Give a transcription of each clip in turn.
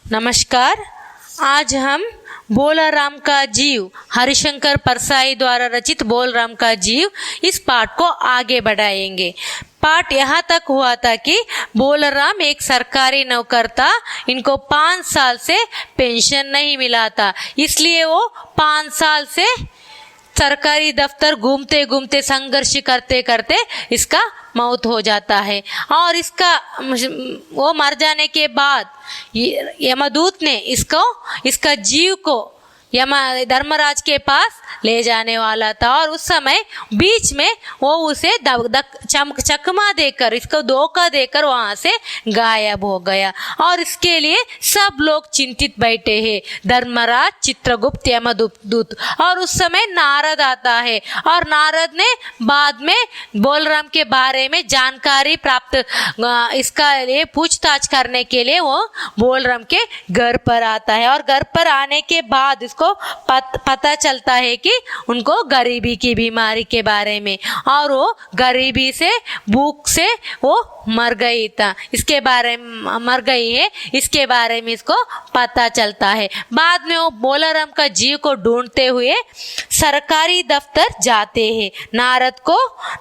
नमस्कार। आज हम बोलराम का जीव हरिशंकर परसाई द्वारा रचित बोलराम का जीव इस पाठ को आगे बढ़ाएंगे। पाठ यहाँ तक हुआ था कि बोलराम एक सरकारी नौकर था। इनको 5 साल से पेंशन नहीं मिला था, इसलिए वो 5 साल से सरकारी दफ्तर घूमते घूमते संघर्ष करते करते इसका मौत हो जाता है। और इसका वो मर जाने के बाद यमदूत ने इसका जीव को धर्मराज के पास ले जाने वाला था, और उस समय बीच में वो उसे चकमा देकर, इसको धोखा देकर वहां से गायब हो गया। और इसके लिए सब लोग चिंतित बैठे हैं, धर्मराज, चित्रगुप्त, यमदूत। और उस समय नारद आता है, और नारद ने बाद में बोलराम के बारे में जानकारी प्राप्त, इसका लिए पूछताछ करने के लिए वो बोलराम के घर पर आता है। और घर पर आने के बाद इसको पता चलता है कि उनको गरीबी की बीमारी के बारे में, और वो गरीबी से, भूख से वो मर गई है, इसके बारे में इसको पता चलता है। बाद में वो बोलराम का जीव को ढूंढते हुए सरकारी दफ्तर जाते हैं।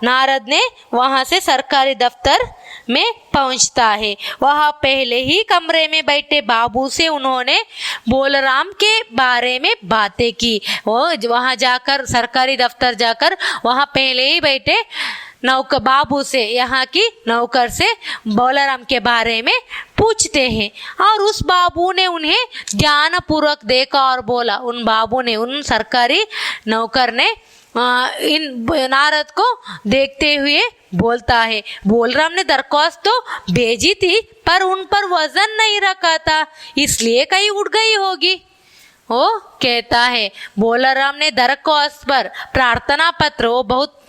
नारद ने वहां से सरकारी दफ्तर में पहुंचता है। वहां पहले ही कमरे में बैठे बाबू से उन्होंने बोलराम के बारे में बातें की। वो वहां जाकर, सरकारी दफ्तर जाकर, वहां पहले ही बैठे बाबू से, यहाँ की नौकर से बोलराम के बारे में पूछते हैं। और उस बाबू ने उन्हें ध्यानपूर्वक देखा और बोला, उन सरकारी नौकर ने इन नारद को देखते हुए बोलता है, बोलराम ने दरख्वास्त तो भेजी थी, पर उन पर वजन नहीं रखा था, इसलिए कहीं उड़ गई होगी। वो कहता है, बोलराम ने दरख्वास्त पर प्रार्थना पत्र, वो बहुत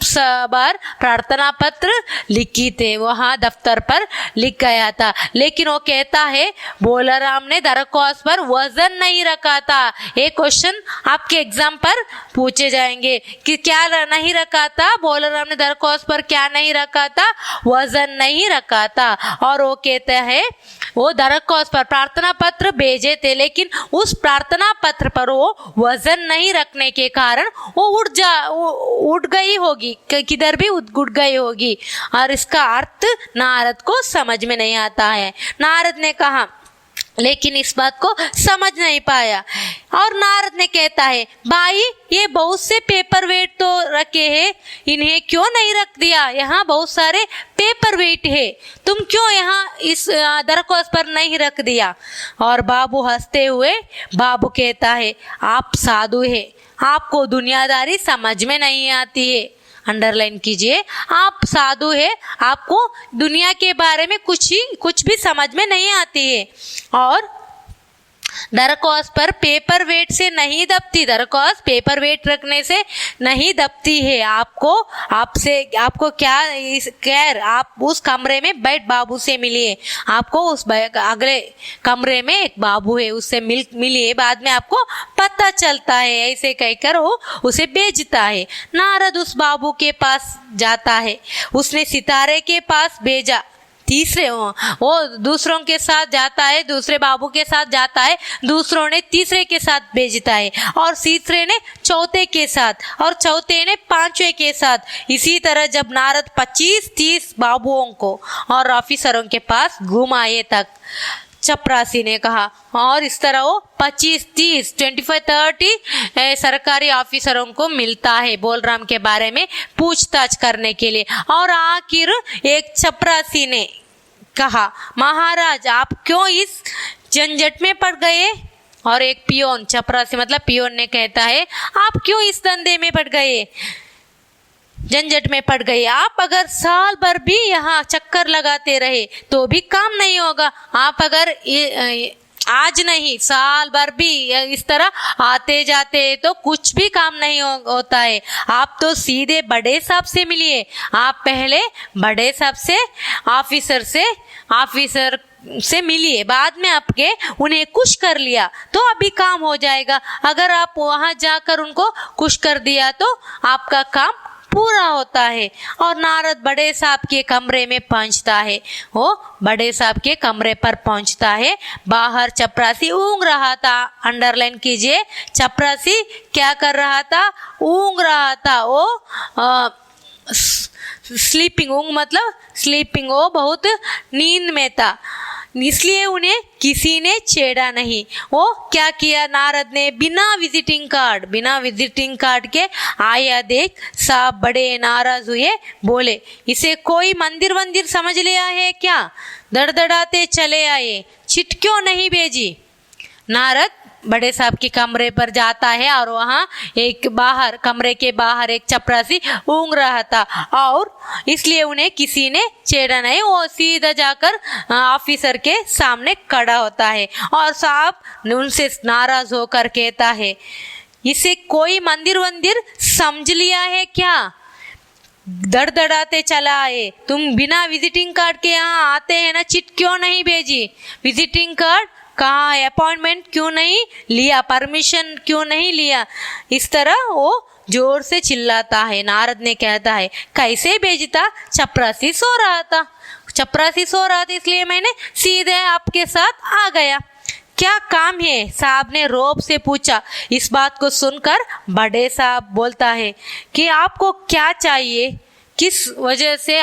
बार प्रार्थना पत्र लिखी थे, वहां दफ्तर पर लिख गया था, लेकिन वो कहता है बोलराम ने दरख्वास्त पर वजन नहीं रखा था। ये क्वेश्चन आपके एग्जाम पर पूछे जाएंगे कि क्या नहीं रखा था, बोलराम ने दरख्वास्त पर क्या नहीं रखा था, वजन नहीं रखा था। और वो कहता है वो दरख्वास्त पर प्रार्थना पत्र भेजे थे, लेकिन उस प्रार्थना पत्र पर वो वजन नहीं रखने के कारण वो उड़ गई होगी, किधर भी उड़ गई होगी। और इसका अर्थ नारद को समझ में नहीं आता है। नारद ने कहा, लेकिन इस बात को समझ नहीं पाया। और नारद ने कहता है, भाई ये बहुत से पेपर वेट तो रखे हैं, इन्हें क्यों नहीं रख दिया? यहाँ बहुत सारे पेपर वेट है, तुम क्यों यहाँ इस दरख्वास्त पर नहीं रख दिया? और बाबू हंसते हुए बाबू कहता है, आप साधु है, आपको दुनियादारी समझ में नहीं आती है। अंडरलाइन कीजिए, आप साधु है, आपको दुनिया के बारे में कुछ भी समझ में नहीं आती है। और दरख्वास्त पर पेपर वेट से नहीं दबती, दरख्वास्त पेपर वेट रखने से नहीं दबती है। आपको क्या आप उस कमरे में बैठ बाबू से मिलिए, आपको उस अगले कमरे में एक बाबू है, उससे मिलिए, बाद में आपको पता चलता है। ऐसे कहकर वो उसे भेजता है। नारद उस बाबू के पास जाता है, उसने सितारे के पास भेजा, वो दूसरों के साथ जाता है, दूसरे बाबू के साथ जाता है, दूसरों ने तीसरे के साथ भेजता है, और तीसरे ने चौथे के साथ, और चौथे ने पांचवे के साथ। इसी तरह जब नारद 25-30 बाबुओं को और ऑफिसरों के पास घुमाए तक, चपरासी ने कहा, और इस तरह वो 25-30 25-30 सरकारी ऑफिसरों को मिलता है बोलराम के बारे में पूछताछ करने के लिए। और आखिर एक चपरासी ने कहा, महाराज आप क्यों इस झंझट में पड़ गए? और एक पियोन, चपरासी मतलब पियोन, ने कहता है, आप क्यों इस धंधे में पड़ गए, झंझट में पड़ गए? आप अगर साल भर भी यहाँ चक्कर लगाते रहे तो भी काम नहीं होगा। आप अगर आज नहीं, साल भर भी इस तरह आते जाते तो कुछ भी काम नहीं होता है। आप तो सीधे बड़े साहब से मिलिए, आप पहले बड़े साहब से, ऑफिसर से मिलिए, बाद में आपके उन्हें खुश कर लिया तो अभी काम हो जाएगा। अगर आप वहां जाकर उनको खुश कर दिया तो आपका काम पूरा होता है। और नारद बड़े साहब के कमरे में पहुंचता है। वो बड़े साहब के कमरे पर पहुंचता है। बाहर चपरासी ऊँग रहा था। अंडरलाइन कीजिए, चपरासी क्या कर रहा था? ऊँग रहा था। वो स्लीपिंग, ऊँग मतलब स्लीपिंग, वो बहुत नींद में था, इसलिए उन्हें किसी ने छेड़ा नहीं। वो क्या किया? नारद ने बिना विजिटिंग कार्ड के आया देख साहब बड़े नाराज हुए। बोले, इसे कोई मंदिर समझ लिया है क्या? दड़दड़ाते चले आए, चिट क्यों नहीं भेजी? नारद बड़े साहब के कमरे पर जाता है और वहाँ कमरे के बाहर एक चपरासी ऊँग रहा था और इसलिए उन्हें किसी ने छेड़ा नहीं। वो सीधा जाकर ऑफिसर के सामने खड़ा होता है और साहब उनसे नाराज होकर कहता है, इसे कोई मंदिर समझ लिया है क्या? दड़दड़ाते चला आए, तुम बिना विजिटिंग कार्ड के यहाँ आते हैं ना, चिट क्यों नहीं भेजी? विजिटिंग कार्ड कहाँ है? अपॉइंटमेंट क्यों नहीं लिया? परमिशन क्यों नहीं लिया? इस तरह वो जोर से चिल्लाता है। नारद ने कहता है, कैसे भेजता? चपरासी सो रहा था इसलिए मैंने सीधे आपके साथ आ गया। क्या काम है? साहब ने रौब से पूछा। इस बात को सुनकर बड़े साहब बोलता है कि आपको क्या चाहिए, किस वजह से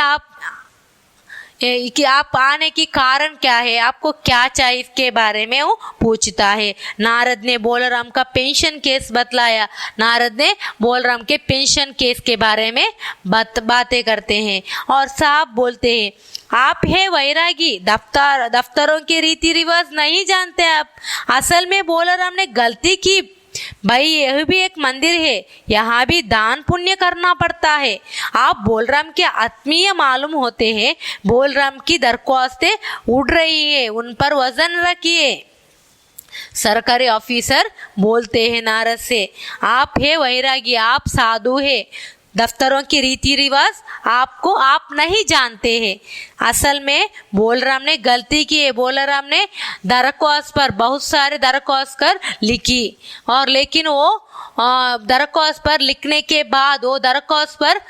कि आप आने की कारण क्या है, आपको क्या चाहिए, इसके बारे में वो पूछता है। नारद ने बोलराम का पेंशन केस बतलाया। नारद ने बोलराम के पेंशन केस के बारे में बातें करते हैं और साहब बोलते हैं, आप है वैरागी, दफ्तरों के रीति रिवाज नहीं जानते आप। असल में बोलराम ने गलती की भाई, यह भी एक मंदिर है, यहाँ भी दान पुण्य करना पड़ता है। आप बोलराम के आत्मीय मालूम होते हैं। बोलराम की दरख्वास्तें उड़ रही है, उन पर वजन रखिए। सरकारी ऑफिसर बोलते हैं नारद से, आप है वैरागी, आप साधु है, दफ्तरों की रीति रिवाज आप नहीं जानते हैं। असल में बोलराम ने गलती की है। बोलराम ने बहुत सारे दरख्वास्त कर लिखी और लेकिन वो दरख्वास्त पर लिखने के बाद वो दरख्वास्त पर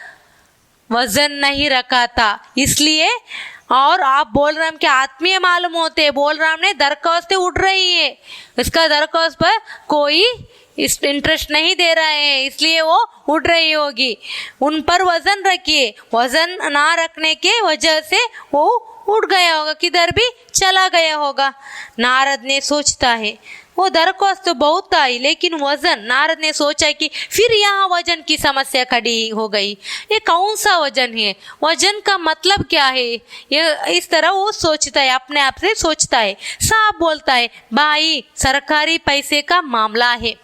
वजन नहीं रखा था, इसलिए। और आप बोलराम के आत्मीय मालूम होते हैं। बोलराम ने दरख्वास्तें उड़ रही है, इसका दरख्वास्त पर कोई इंटरेस्ट नहीं दे रहे हैं, इसलिए वो उड़ रही होगी। उन पर वजन रखिए। वजन ना रखने के वजह से वो उड़ गया होगा, किधर भी चला गया होगा। नारद ने सोचता है, वो दरख्वास्त तो बहुत आई लेकिन वजन, नारद ने सोचा कि फिर यहाँ वजन की समस्या खड़ी हो गई। ये कौन सा वजन है? वजन का मतलब क्या है? ये इस तरह वो सोचता है, अपने आप से सोचता है। साहब बोलता है, भाई सरकारी पैसे का मामला है,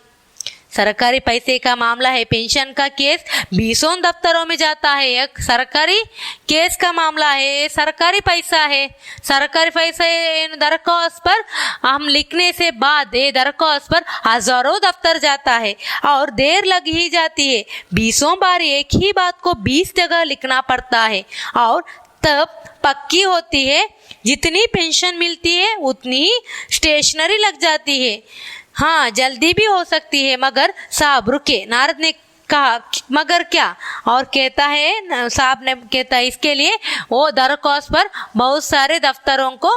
सरकारी पैसे का मामला है। पेंशन का केस 20 दफ्तरों में जाता है, एक सरकारी केस का मामला है, सरकारी पैसा है। सरकारी पैसे दरख्वास्त पर हम लिखने से बाद ये दरख्वास्त पर हजारों दफ्तर जाता है और देर लग ही जाती है। 20 बार एक ही बात को 20 जगह लिखना पड़ता है और तब पक्की होती है। जितनी पेंशन मिलती है उतनी ही स्टेशनरी लग जाती है। हाँ, जल्दी भी हो सकती है, मगर साहब रुके। नारद ने कहा, मगर क्या? और कहता है, साहब ने कहता है, इसके लिए वो दरख्वास्त पर बहुत सारे दफ्तरों को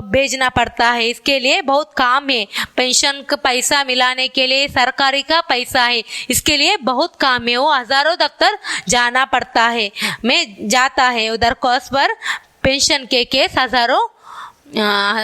भेजना पड़ता है, इसके लिए बहुत काम है। पेंशन का पैसा मिलाने के लिए सरकारी का पैसा है, इसके लिए बहुत काम है। वो हजारों दफ्तर जाना पड़ता है, मैं जाता है वो दरख्वास्त पर पेंशन के केस हजारों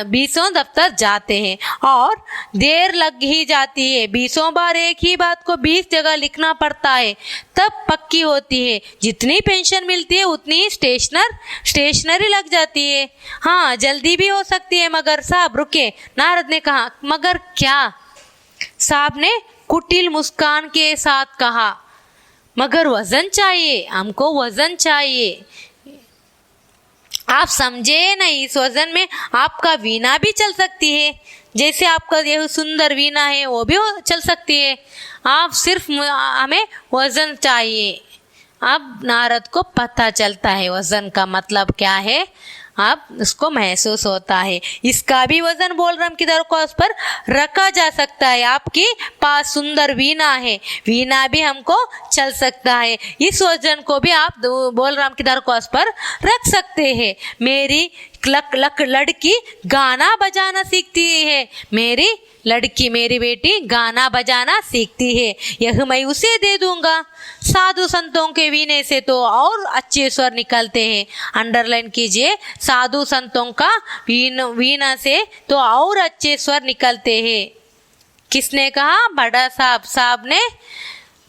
20 दफ्तर जाते हैं और देर लग ही जाती है। 20 बार एक ही बात को 20 जगह लिखना पड़ता है, तब पक्की होती है। जितनी पेंशन मिलती है उतनी स्टेशनरी लग जाती है। हाँ, जल्दी भी हो सकती है, मगर साहब रुके। नारद ने कहा, मगर क्या? साहब ने कुटिल मुस्कान के साथ कहा, मगर वजन चाहिए, हमको वजन चाहिए। आप समझे नहीं, इस वजन में आपका वीणा भी चल सकती है, जैसे आपका यह सुंदर वीणा है वो भी चल सकती है। आप सिर्फ हमें वजन चाहिए। अब नारद को पता चलता है वजन का मतलब क्या है। अब उसको महसूस होता है। इसका भी वजन बोलराम की दरख्वास्त पर रखा जा सकता है। आपकी पास सुंदर वीणा है, वीणा भी हमको चल सकता है, इस वजन को भी आप बोलराम की दरख्वास्त पर रख सकते हैं। मेरी लड़की गाना बजाना सीखती है, मेरी लड़की मेरी बेटी गाना बजाना सीखती है, यह मैं उसे दे दूंगा। साधु संतों के वीणे से तो और अच्छे स्वर निकलते हैं। अंडरलाइन कीजिए, साधु संतों का वीणा से तो और अच्छे स्वर निकलते हैं। किसने कहा? बड़ा साहब ने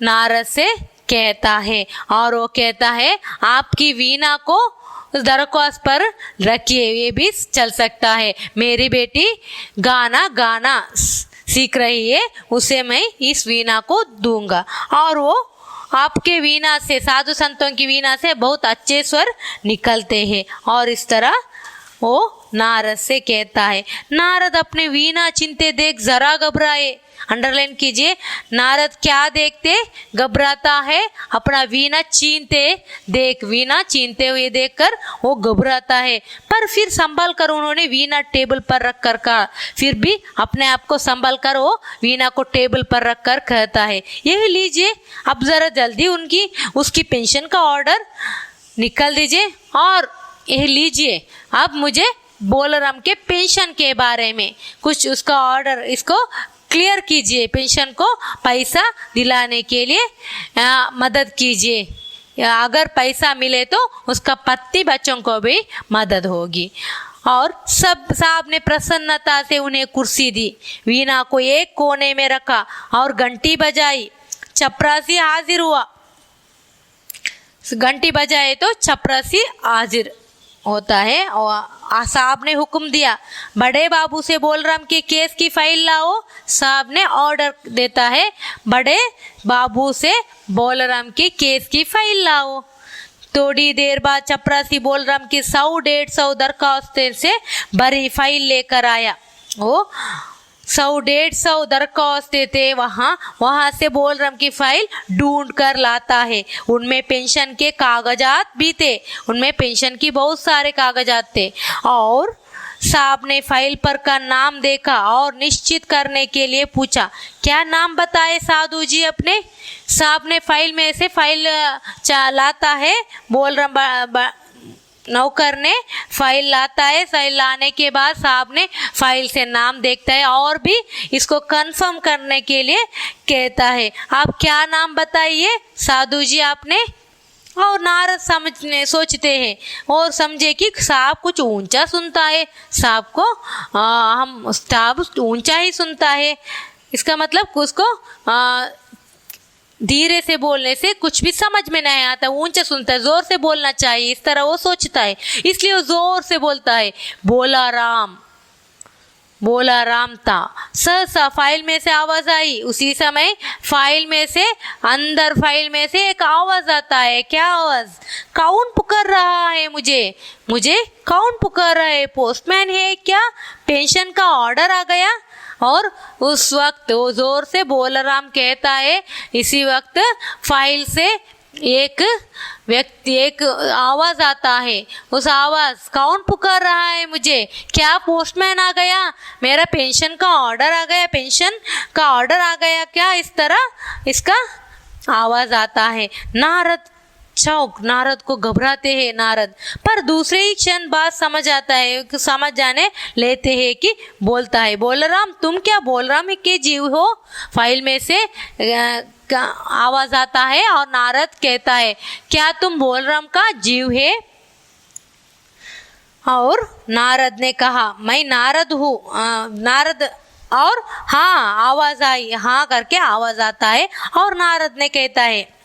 नारद से कहता है, और वो कहता है आपकी वीणा को दरख्वास्त पर रखिए, ये भी चल सकता है। मेरी बेटी गाना सीख रही है, उसे मैं इस वीणा को दूंगा, और वो आपके वीणा से, साधु संतों की वीणा से बहुत अच्छे स्वर निकलते हैं। और इस तरह वो नारद से कहता है। नारद अपने वीणा चिंते देख जरा घबराए। अंडरलाइन कीजिए, नारद क्या देखते? घबराता है। अपना वीणा छीनते हुए देखकर वो घबराता है, पर फिर संभल कर उन्होंने वीणा टेबल पर रख कर कहा, फिर भी अपने आप को संभल कर वो वीणा को टेबल पर रख कर कहता है, यही लीजिए, अब जरा जल्दी उसकी पेंशन का ऑर्डर निकाल दीजिए, और यह लीजिए, अब मुझे बोलराम के पेंशन के बारे में कुछ उसका ऑर्डर, इसको क्लियर कीजिए, पेंशन को पैसा दिलाने के लिए मदद कीजिए, अगर पैसा मिले तो उसका पति बच्चों को भी मदद होगी। और साहब ने प्रसन्नता से उन्हें कुर्सी दी, वीणा को एक कोने में रखा और घंटी बजाई। चपरासी हाजिर हुआ, घंटी बजाए तो चपरासी हाजिर होता है। और साहब ने हुक्म दिया, बड़े बाबू से बोलराम के केस की फाइल लाओ। साहब ने ऑर्डर देता है, बड़े बाबू से बोलराम के केस की फाइल लाओ। थोड़ी देर बाद चपरासी बोलराम की 100-150 दरखास्तों से भरी फाइल लेकर आया। वो 100-150 दरखास्तें थे, वहां से बोलराम की फाइल ढूंढ कर लाता है। उनमें पेंशन के कागजात भी थे, उनमें पेंशन की बहुत सारे कागजात थे। और साहब ने फाइल पर का नाम देखा और निश्चित करने के लिए पूछा, क्या नाम बताए साधु जी अपने? साहब ने फाइल में से फाइल लाता है, बोलराम नौकर ने फाइल लाता है। फाइल लाने के बाद साहब ने फाइल से नाम देखता है और भी इसको कंफर्म करने के लिए कहता है, आप क्या नाम बताइए साधु जी आपने? और नारद सोचते हैं और समझे कि साहब कुछ ऊंचा सुनता है, साहब को साहब ऊंचा ही सुनता है, इसका मतलब उसको धीरे से बोलने से कुछ भी समझ में नहीं आता, ऊंचा सुनता है, जोर से बोलना चाहिए, इस तरह वो सोचता है, इसलिए वो जोर से बोलता है, बोला राम था। सहसा फाइल में से आवाज आई। उसी समय फाइल में से एक आवाज आता है। क्या आवाज? कौन पुकार रहा है मुझे कौन पुकार रहा है? पोस्टमैन है क्या? पेंशन का ऑर्डर आ गया। और उस वक्त वो जोर से बोलराम कहता है। इसी वक्त फाइल से एक आवाज आता है। उस आवाज, कौन पुकार रहा है मुझे? क्या पोस्टमैन आ गया? मेरा पेंशन का ऑर्डर आ गया क्या? इस तरह इसका आवाज आता है। नारद को घबराते हैं नारद, पर दूसरे ही क्षण बात समझ जाने लेते हैं कि बोलता है, बोलराम तुम क्या बोलराम के जीव हो? फाइल में से आवाज आता है और नारद कहता है, क्या तुम बोलराम का जीव है? और नारद ने कहा, मैं नारद हूँ। नारद और हाँ आवाज आई, हाँ करके आवाज आता है और नारद ने कहता है,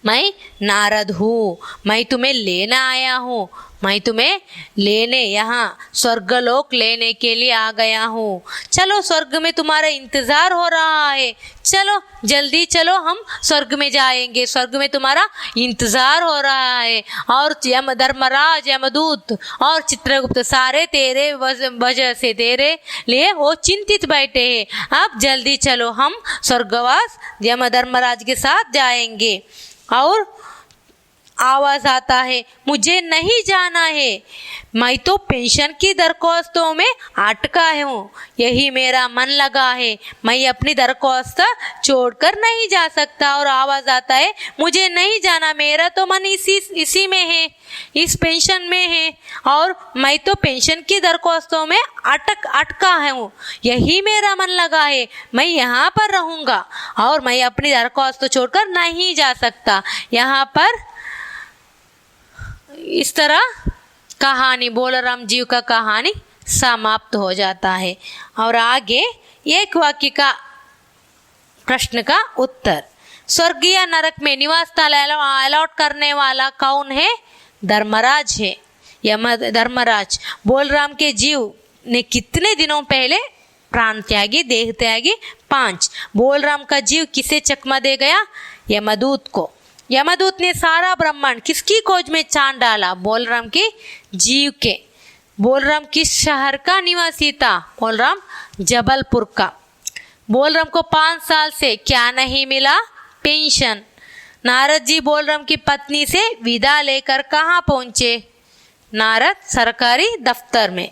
मैं नारद हूँ, मैं तुम्हें लेना आया हूँ, मैं तुम्हें लेने यहाँ स्वर्गलोक लेने के लिए आ गया हूँ। चलो स्वर्ग में तुम्हारा इंतजार हो रहा है, चलो जल्दी चलो, हम स्वर्ग में जाएंगे, स्वर्ग में तुम्हारा इंतजार हो रहा है। और धर्मराज, यमदूत और चित्रगुप्त सारे तेरे वजह से तेरे लिए वो चिंतित बैठे हैं। अब जल्दी चलो, हम स्वर्गवास धर्मराज के साथ जाएंगे। और आवाज आता है, मुझे नहीं जाना है, मैं तो पेंशन की दरख्वास्तों में अटका हूँ, यही मेरा मन लगा है, मैं अपनी दरख्वास्त छोड़कर नहीं जा सकता। और आवाज आता है, मुझे नहीं जाना, मेरा तो मन इसी में है, इस पेंशन में है, और मैं तो पेंशन की दरख्वास्तों में अटका हूँ, यही मेरा मन लगा है, मैं यहाँ पर रहूँगा और मैं अपनी दरख्वास्त छोड़कर नहीं जा सकता। यहाँ पर इस तरह कहानी बोलराम जीव का कहानी समाप्त हो जाता है। और आगे एक वाक्य का प्रश्न का उत्तर, स्वर्गीय नरक में निवास स्थल अलॉट करने वाला कौन है? धर्मराज है। धर्मराज बोलराम के जीव ने कितने दिनों पहले प्राण त्यागी, देह त्यागी? 5। बोलराम का जीव किसे चकमा दे गया? यमदूत को। यमदूत ने सारा ब्रह्मांड किसकी खोज में छान डाला? बोलराम के जीव के। बोलराम किस शहर का निवासी था? बोलराम जबलपुर का। बोलराम को 5 साल से क्या नहीं मिला? पेंशन। नारद जी बोलराम की पत्नी से विदा लेकर कहाँ पहुंचे? नारद सरकारी दफ्तर में।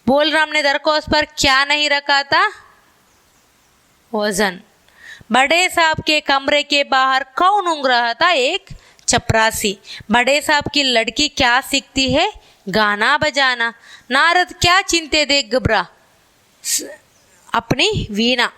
बोलराम ने दरख्वास्त पर क्या नहीं रखा था? वजन। बड़े साहब के कमरे के बाहर कौन ऊँघ रहा था? एक चपरासी। बड़े साहब की लड़की क्या सीखती है? गाना बजाना। नारद क्या चिंते दे घबरा? अपनी वीणा।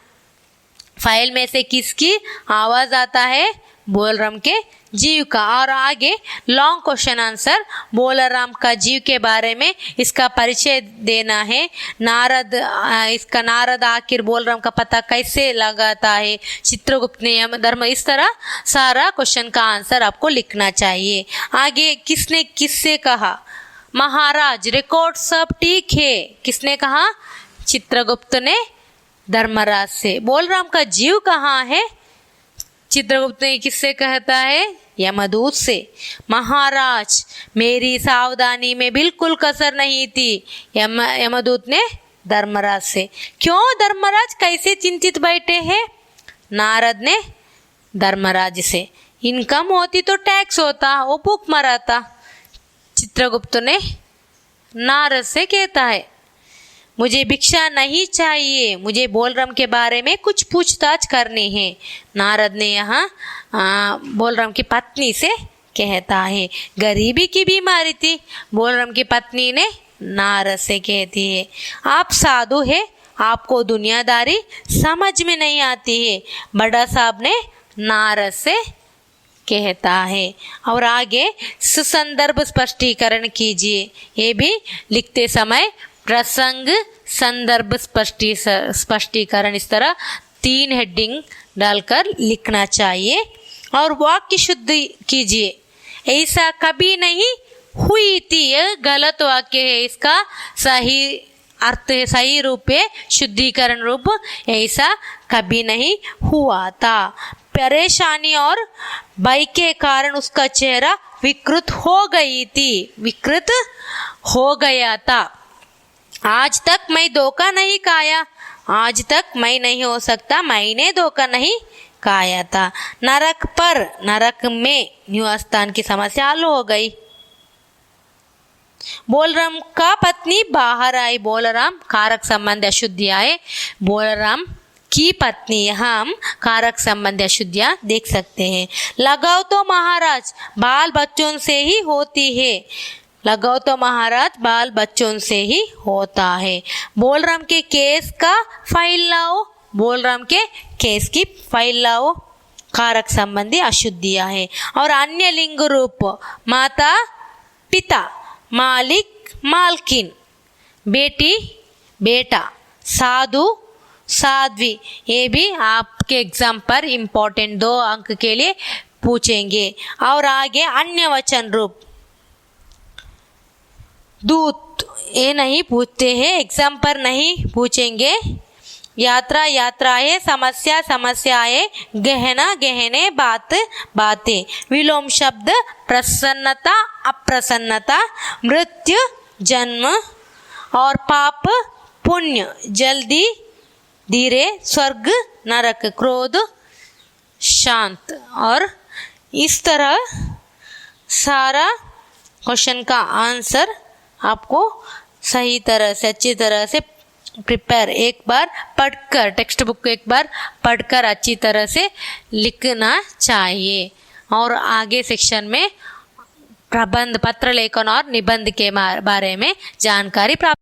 फाइल में से किसकी आवाज आता है? बोलराम के जीव का। और आगे लॉन्ग क्वेश्चन आंसर, बोलराम का जीव के बारे में इसका परिचय देना है। नारद आखिर बोलराम का पता कैसे लगाता है? चित्रगुप्त ने धर्म, इस तरह सारा क्वेश्चन का आंसर आपको लिखना चाहिए। आगे किसने किससे कहा? महाराज रिकॉर्ड सब ठीक है, किसने कहा? चित्रगुप्त ने धर्मराज से। बोलराम का जीव कहाँ है? चित्रगुप्त ने किससे कहता है? यमदूत से। महाराज मेरी सावधानी में बिल्कुल कसर नहीं थी, यमदूत ने धर्मराज से। क्यों धर्मराज कैसे चिंतित बैठे हैं? नारद ने धर्मराज से। इनकम होती तो टैक्स होता, वो भूख मराता। चित्रगुप्त ने नारद से कहता है, मुझे भिक्षा नहीं चाहिए, मुझे बोलराम के बारे में कुछ पूछताछ करनी है। नारद ने यहाँ बोलराम की पत्नी से कहता है। गरीबी की बीमारी थी, बोलराम की पत्नी ने नारद से कहती है, आप साधु है, आपको दुनियादारी समझ में नहीं आती है, बड़ा साहब ने नारद से कहता है। और आगे सुसंदर्भ स्पष्टीकरण कीजिए, ये भी लिखते समय प्रसंग संदर्भ स्पष्टीकरण, इस तरह 3 हेडिंग डालकर लिखना चाहिए। और वाक्य शुद्ध कीजिए, ऐसा कभी नहीं हुई थी, यह गलत वाक्य है, इसका सही अर्थ है, सही रूप है शुद्धिकरण रूप, ऐसा कभी नहीं हुआ था। परेशानी और भय के कारण उसका चेहरा विकृत हो गई थी, विकृत हो गया था। आज तक मैं धोखा नहीं खाया, आज तक मैं नहीं हो सकता, मैंने धोखा नहीं खाया था। नरक में निवास स्थान की समस्या हल हो गई। बोलराम का पत्नी बाहर आई। बोलराम कारक संबंध अशुद्धि आए। बोलराम की पत्नी, यहाँ हम कारक संबंध अशुद्धियाँ देख सकते हैं। लगाव तो महाराज बाल बच्चों से ही होती है, लगाव तो महाराज बाल बच्चों से ही होता है। बोलराम के केस का फाइल लाओ, बोलराम के केस की फाइल लाओ, कारक संबंधी अशुद्धियाँ है। और अन्य लिंग रूप माता पिता, मालिक मालकिन, बेटी बेटा, साधु साध्वी, ये भी आपके एग्जाम पर इम्पोर्टेंट 2 अंक के लिए पूछेंगे। और आगे अन्य वचन रूप दूत, ये नहीं पूछते हैं, एग्जाम पर नहीं पूछेंगे। यात्रा यात्राएं, समस्या समस्याएं, गहना गहने, बात बातें। विलोम शब्द प्रसन्नता अप्रसन्नता, मृत्यु जन्म, और पाप पुण्य, जल्दी धीरे, स्वर्ग नरक, क्रोध शांत। और इस तरह सारा क्वेश्चन का आंसर आपको सही तरह से अच्छी तरह से प्रिपेयर एक बार पढ़कर टेक्स्ट बुक को एक बार पढ़कर अच्छी तरह से लिखना चाहिए। और आगे सेक्शन में प्रबंध, पत्र लेखन और निबंध के बारे में जानकारी प्राप्त